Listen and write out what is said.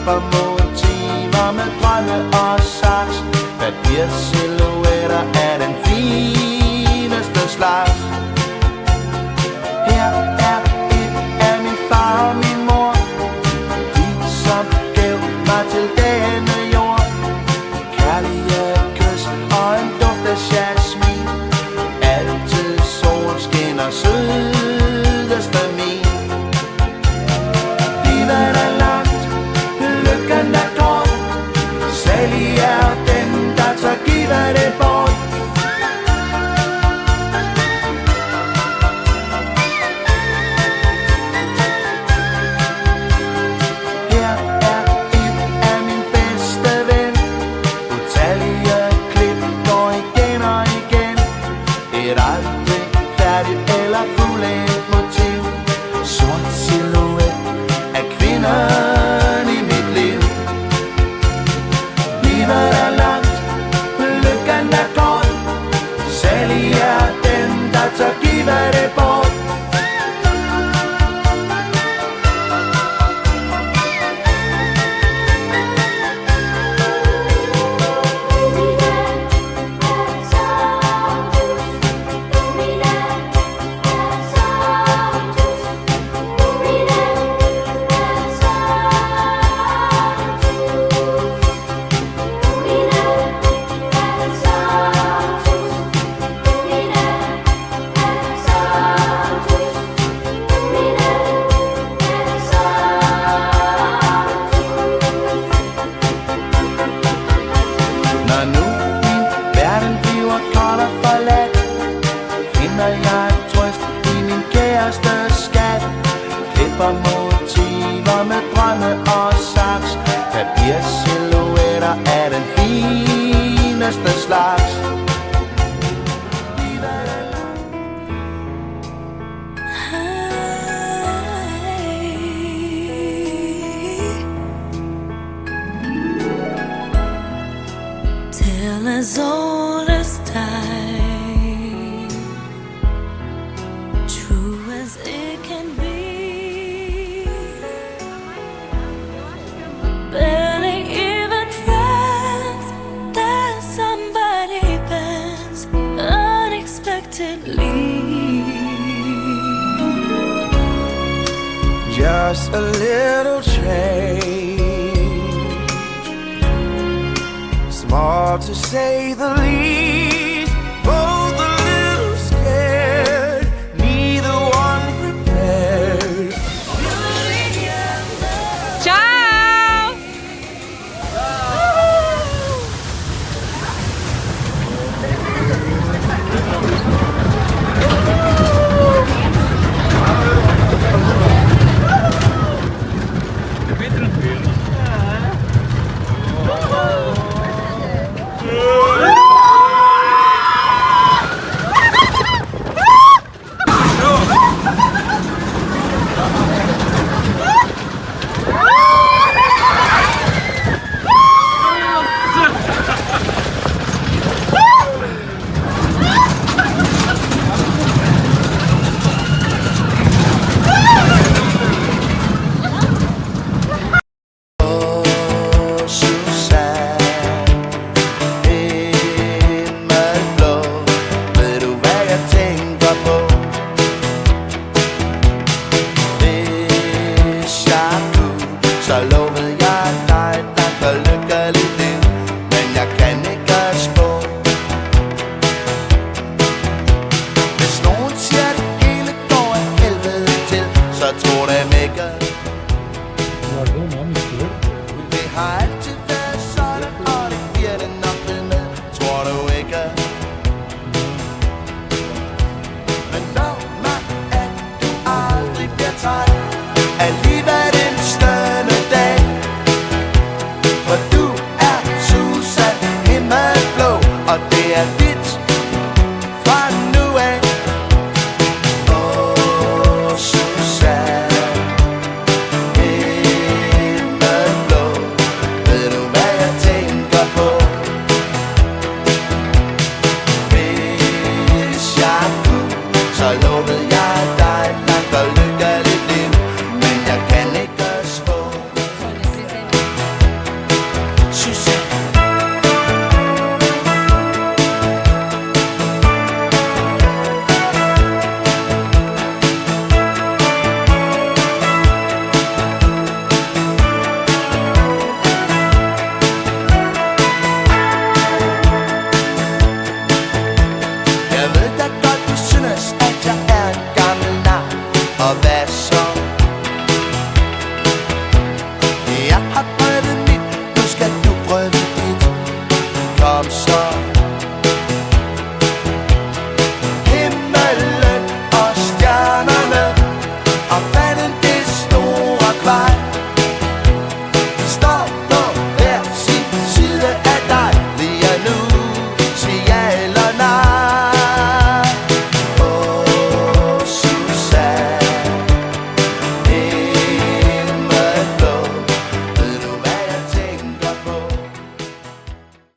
Klipper motiver med drømme og saks, papirsilhuetter af den fineste slags. Her er et af min far og min mor, de som gav mig til denne jord. Kærlige kys og en duft af jasmin, altid sol skinner sødeste min. Livet er langt, lykken er kort, salig er den, der tør give det bort. Motiver med drømme og saks, papirsilhuetter af den fineste slags. Till as old as time, true as it can be. Barely even friends, there's somebody bends unexpectedly. Just a little change, small to say the least.